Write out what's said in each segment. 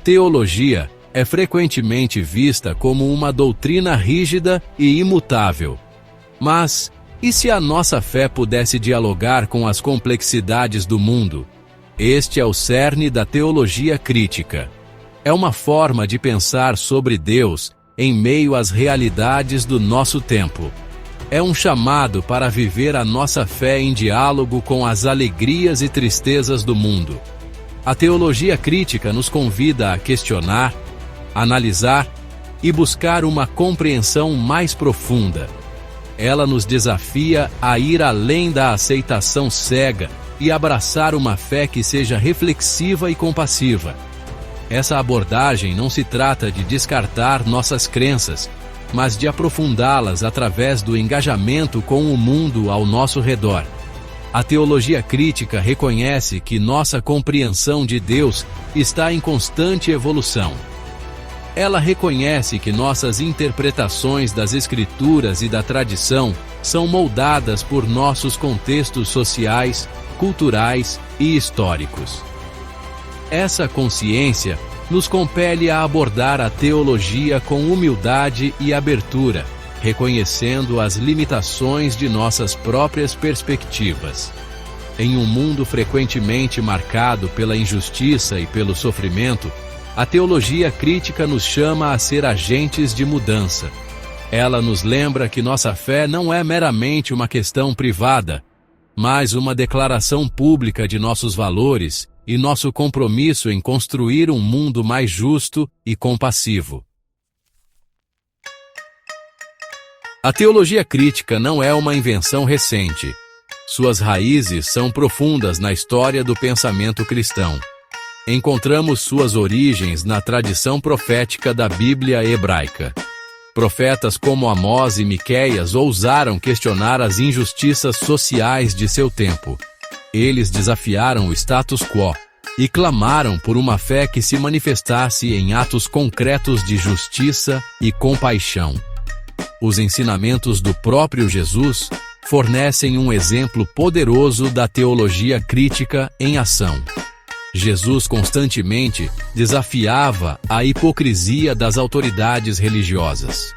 Teologia é frequentemente vista como uma doutrina rígida e imutável. Mas, e se a nossa fé pudesse dialogar com as complexidades do mundo? Este é o cerne da teologia crítica. É uma forma de pensar sobre Deus em meio às realidades do nosso tempo. É um chamado para viver a nossa fé em diálogo com as alegrias e tristezas do mundo. A teologia crítica nos convida a questionar, analisar e buscar uma compreensão mais profunda. Ela nos desafia a ir além da aceitação cega e abraçar uma fé que seja reflexiva e compassiva. Essa abordagem não se trata de descartar nossas crenças, mas de aprofundá-las através do engajamento com o mundo ao nosso redor. A teologia crítica reconhece que nossa compreensão de Deus está em constante evolução. Ela reconhece que nossas interpretações das Escrituras e da tradição são moldadas por nossos contextos sociais, culturais e históricos. Essa consciência nos compele a abordar a teologia com humildade e abertura, reconhecendo as limitações de nossas próprias perspectivas. Em um mundo frequentemente marcado pela injustiça e pelo sofrimento, a teologia crítica nos chama a ser agentes de mudança. Ela nos lembra que nossa fé não é meramente uma questão privada, mas uma declaração pública de nossos valores e nosso compromisso em construir um mundo mais justo e compassivo. A teologia crítica não é uma invenção recente. Suas raízes são profundas na história do pensamento cristão. Encontramos suas origens na tradição profética da Bíblia hebraica. Profetas como Amós e Miqueias ousaram questionar as injustiças sociais de seu tempo. Eles desafiaram o status quo e clamaram por uma fé que se manifestasse em atos concretos de justiça e compaixão. Os ensinamentos do próprio Jesus fornecem um exemplo poderoso da teologia crítica em ação. Jesus constantemente desafiava a hipocrisia das autoridades religiosas.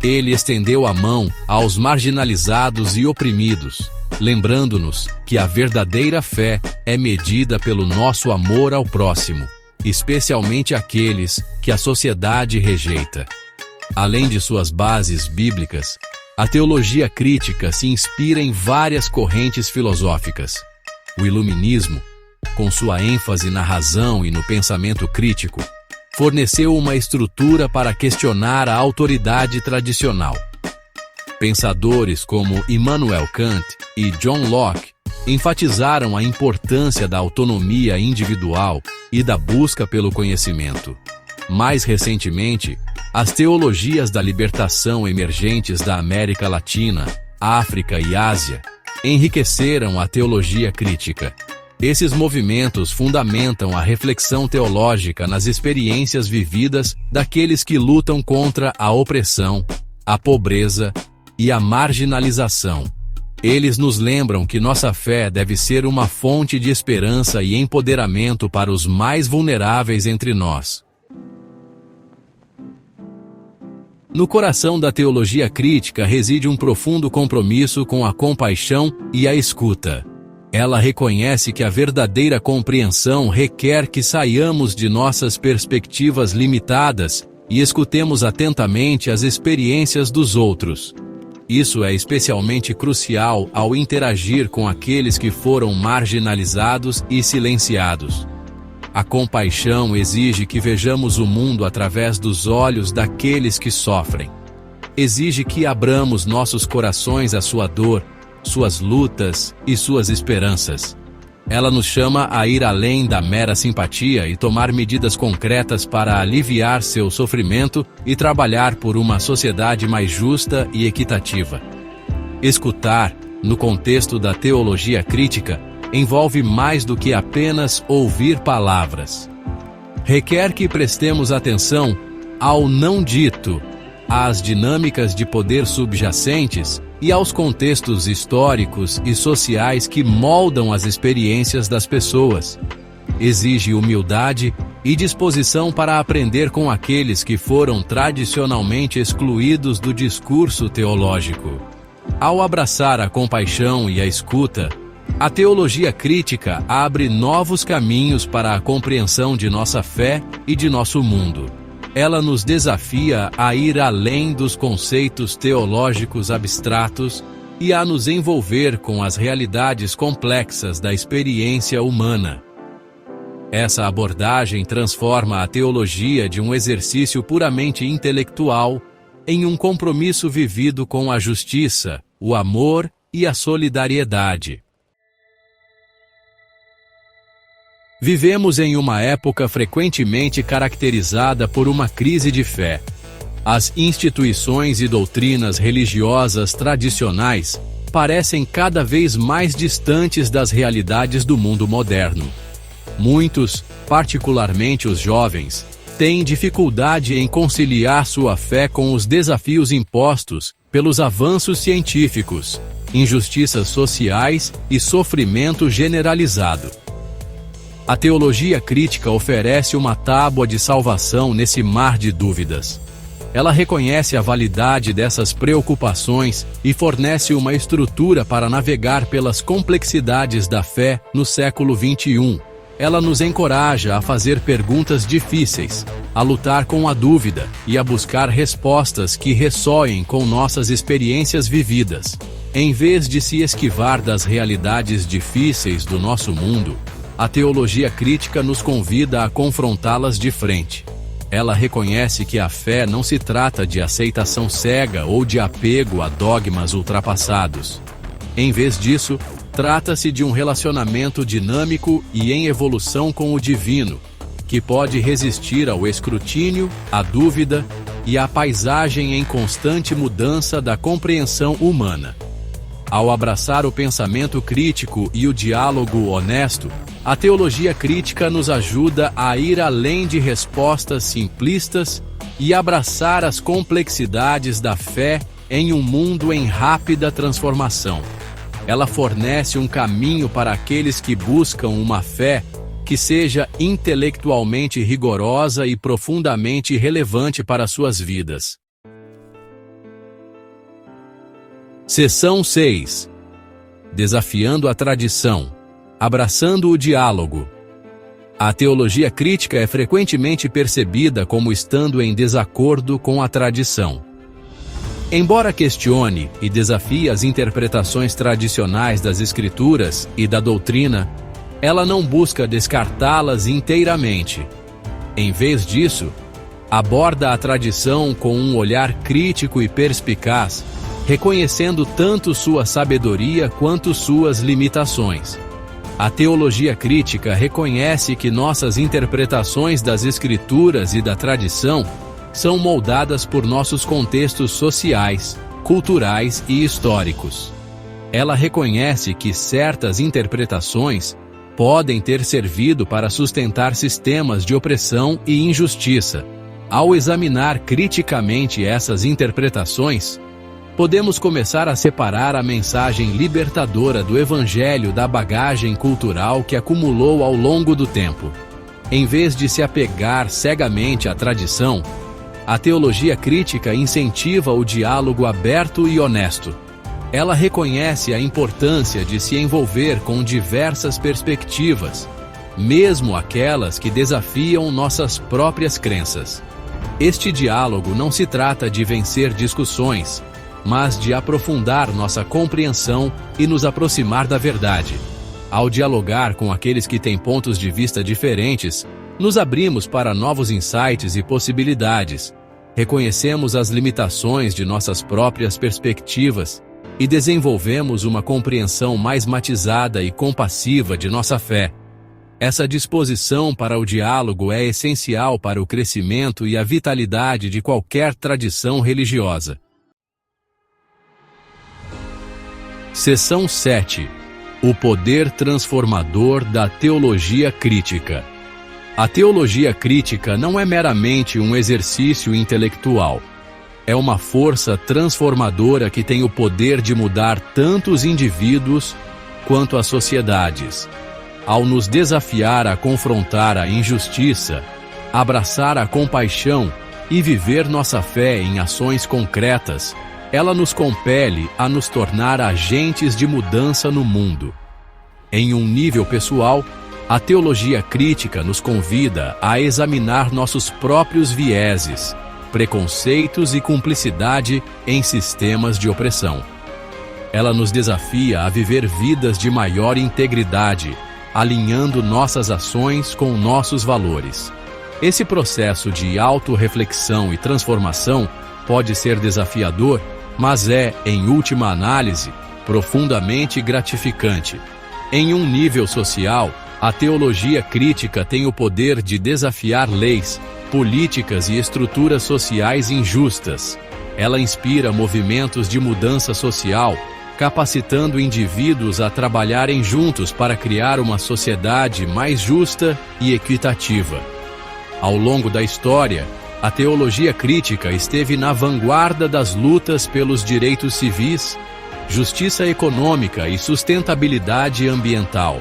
Ele estendeu a mão aos marginalizados e oprimidos, lembrando-nos que a verdadeira fé é medida pelo nosso amor ao próximo, especialmente aqueles que a sociedade rejeita. Além de suas bases bíblicas, a teologia crítica se inspira em várias correntes filosóficas. O iluminismo, com sua ênfase na razão e no pensamento crítico, forneceu uma estrutura para questionar a autoridade tradicional. Pensadores como Immanuel Kant e John Locke enfatizaram a importância da autonomia individual e da busca pelo conhecimento. Mais recentemente, as teologias da libertação emergentes da América Latina, África e Ásia enriqueceram a teologia crítica. Esses movimentos fundamentam a reflexão teológica nas experiências vividas daqueles que lutam contra a opressão, a pobreza e a marginalização. Eles nos lembram que nossa fé deve ser uma fonte de esperança e empoderamento para os mais vulneráveis entre nós. No coração da teologia crítica reside um profundo compromisso com a compaixão e a escuta. Ela reconhece que a verdadeira compreensão requer que saiamos de nossas perspectivas limitadas e escutemos atentamente as experiências dos outros. Isso é especialmente crucial ao interagir com aqueles que foram marginalizados e silenciados. A compaixão exige que vejamos o mundo através dos olhos daqueles que sofrem. Exige que abramos nossos corações à sua dor, suas lutas e suas esperanças. Ela nos chama a ir além da mera simpatia e tomar medidas concretas para aliviar seu sofrimento e trabalhar por uma sociedade mais justa e equitativa. Escutar, no contexto da teologia crítica, envolve mais do que apenas ouvir palavras. Requer que prestemos atenção ao não dito, às dinâmicas de poder subjacentes e aos contextos históricos e sociais que moldam as experiências das pessoas. Exige humildade e disposição para aprender com aqueles que foram tradicionalmente excluídos do discurso teológico. Ao abraçar a compaixão e a escuta, a teologia crítica abre novos caminhos para a compreensão de nossa fé e de nosso mundo. Ela nos desafia a ir além dos conceitos teológicos abstratos e a nos envolver com as realidades complexas da experiência humana. Essa abordagem transforma a teologia de um exercício puramente intelectual em um compromisso vivido com a justiça, o amor e a solidariedade. Vivemos em uma época frequentemente caracterizada por uma crise de fé. As instituições e doutrinas religiosas tradicionais parecem cada vez mais distantes das realidades do mundo moderno. Muitos, particularmente os jovens, têm dificuldade em conciliar sua fé com os desafios impostos pelos avanços científicos, injustiças sociais e sofrimento generalizado. A teologia crítica oferece uma tábua de salvação nesse mar de dúvidas. Ela reconhece a validade dessas preocupações e fornece uma estrutura para navegar pelas complexidades da fé no século XXI. Ela nos encoraja a fazer perguntas difíceis, a lutar com a dúvida e a buscar respostas que ressoem com nossas experiências vividas. Em vez de se esquivar das realidades difíceis do nosso mundo, a teologia crítica nos convida a confrontá-las de frente. Ela reconhece que a fé não se trata de aceitação cega ou de apego a dogmas ultrapassados. Em vez disso, trata-se de um relacionamento dinâmico e em evolução com o divino, que pode resistir ao escrutínio, à dúvida e à paisagem em constante mudança da compreensão humana. Ao abraçar o pensamento crítico e o diálogo honesto, a teologia crítica nos ajuda a ir além de respostas simplistas e abraçar as complexidades da fé em um mundo em rápida transformação. Ela fornece um caminho para aqueles que buscam uma fé que seja intelectualmente rigorosa e profundamente relevante para suas vidas. Seção 6. Desafiando a tradição. Abraçando o diálogo. A teologia crítica é frequentemente percebida como estando em desacordo com a tradição. Embora questione e desafie as interpretações tradicionais das Escrituras e da doutrina, ela não busca descartá-las inteiramente. Em vez disso, aborda a tradição com um olhar crítico e perspicaz, reconhecendo tanto sua sabedoria quanto suas limitações. A teologia crítica reconhece que nossas interpretações das Escrituras e da tradição são moldadas por nossos contextos sociais, culturais e históricos. Ela reconhece que certas interpretações podem ter servido para sustentar sistemas de opressão e injustiça. Ao examinar criticamente essas interpretações, podemos começar a separar a mensagem libertadora do Evangelho da bagagem cultural que acumulou ao longo do tempo. Em vez de se apegar cegamente à tradição, a teologia crítica incentiva o diálogo aberto e honesto. Ela reconhece a importância de se envolver com diversas perspectivas, mesmo aquelas que desafiam nossas próprias crenças. Este diálogo não se trata de vencer discussões, mas de aprofundar nossa compreensão e nos aproximar da verdade. Ao dialogar com aqueles que têm pontos de vista diferentes, nos abrimos para novos insights e possibilidades, reconhecemos as limitações de nossas próprias perspectivas e desenvolvemos uma compreensão mais matizada e compassiva de nossa fé. Essa disposição para o diálogo é essencial para o crescimento e a vitalidade de qualquer tradição religiosa. Seção 7. O poder transformador da teologia crítica. A teologia crítica não é meramente um exercício intelectual. É uma força transformadora que tem o poder de mudar tanto os indivíduos quanto as sociedades. Ao nos desafiar a confrontar a injustiça, abraçar a compaixão e viver nossa fé em ações concretas, ela nos compele a nos tornar agentes de mudança no mundo. Em um nível pessoal, a teologia crítica nos convida a examinar nossos próprios vieses, preconceitos e cumplicidade em sistemas de opressão. Ela nos desafia a viver vidas de maior integridade, alinhando nossas ações com nossos valores. Esse processo de autorreflexão e transformação pode ser desafiador, mas é, em última análise, profundamente gratificante. Em um nível social, a teologia crítica tem o poder de desafiar leis, políticas e estruturas sociais injustas. Ela inspira movimentos de mudança social, capacitando indivíduos a trabalharem juntos para criar uma sociedade mais justa e equitativa. Ao longo da história, a teologia crítica esteve na vanguarda das lutas pelos direitos civis, justiça econômica e sustentabilidade ambiental.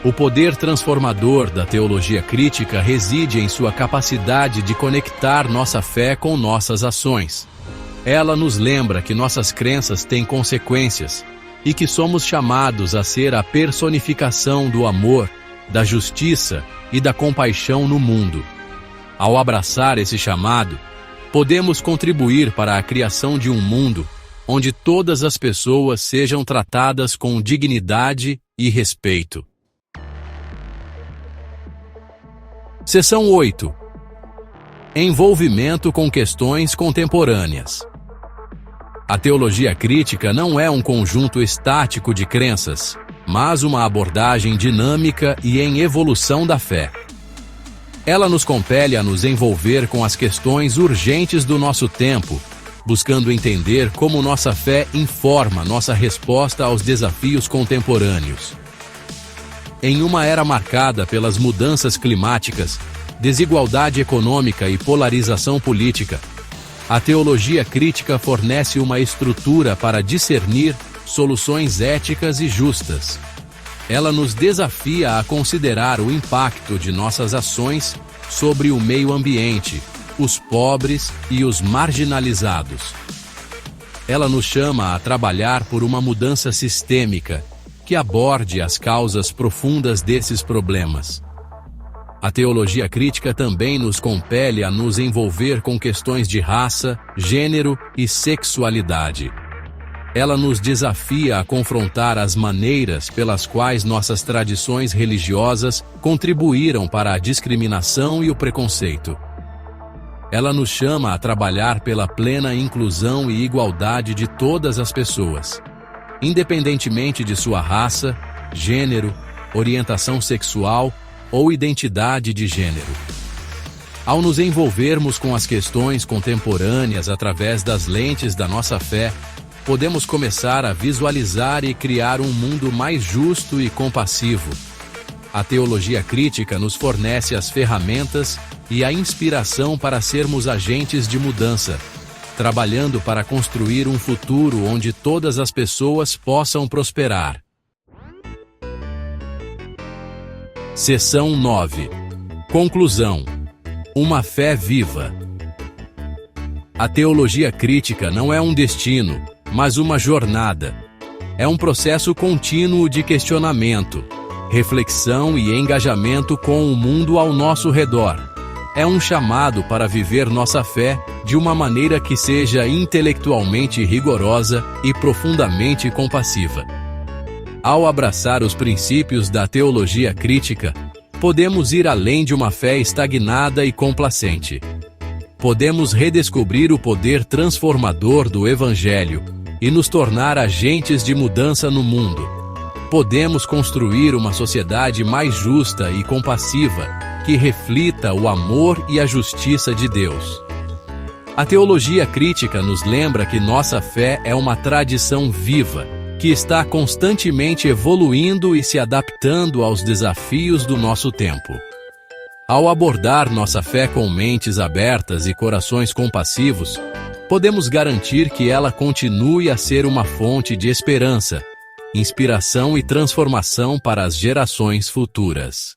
O poder transformador da teologia crítica reside em sua capacidade de conectar nossa fé com nossas ações. Ela nos lembra que nossas crenças têm consequências e que somos chamados a ser a personificação do amor, da justiça e da compaixão no mundo. Ao abraçar esse chamado, podemos contribuir para a criação de um mundo onde todas as pessoas sejam tratadas com dignidade e respeito. Seção 8. Envolvimento com questões contemporâneas. A teologia crítica não é um conjunto estático de crenças, mas uma abordagem dinâmica e em evolução da fé. Ela nos compele a nos envolver com as questões urgentes do nosso tempo, buscando entender como nossa fé informa nossa resposta aos desafios contemporâneos. Em uma era marcada pelas mudanças climáticas, desigualdade econômica e polarização política, a teologia crítica fornece uma estrutura para discernir soluções éticas e justas. Ela nos desafia a considerar o impacto de nossas ações sobre o meio ambiente, os pobres e os marginalizados. Ela nos chama a trabalhar por uma mudança sistêmica que aborde as causas profundas desses problemas. A teologia crítica também nos compele a nos envolver com questões de raça, gênero e sexualidade. Ela nos desafia a confrontar as maneiras pelas quais nossas tradições religiosas contribuíram para a discriminação e o preconceito. Ela nos chama a trabalhar pela plena inclusão e igualdade de todas as pessoas, independentemente de sua raça, gênero, orientação sexual ou identidade de gênero. Ao nos envolvermos com as questões contemporâneas através das lentes da nossa fé, podemos começar a visualizar e criar um mundo mais justo e compassivo. A teologia crítica nos fornece as ferramentas e a inspiração para sermos agentes de mudança, trabalhando para construir um futuro onde todas as pessoas possam prosperar. Seção 9. Conclusão. Uma fé viva. A teologia crítica não é um destino, mas uma jornada. É um processo contínuo de questionamento, reflexão e engajamento com o mundo ao nosso redor. É um chamado para viver nossa fé de uma maneira que seja intelectualmente rigorosa e profundamente compassiva. Ao abraçar os princípios da teologia crítica, podemos ir além de uma fé estagnada e complacente. Podemos redescobrir o poder transformador do Evangelho e nos tornar agentes de mudança no mundo. Podemos construir uma sociedade mais justa e compassiva que reflita o amor e a justiça de Deus. A teologia crítica nos lembra que nossa fé é uma tradição viva, que está constantemente evoluindo e se adaptando aos desafios do nosso tempo. Ao abordar nossa fé com mentes abertas e corações compassivos, podemos garantir que ela continue a ser uma fonte de esperança, inspiração e transformação para as gerações futuras.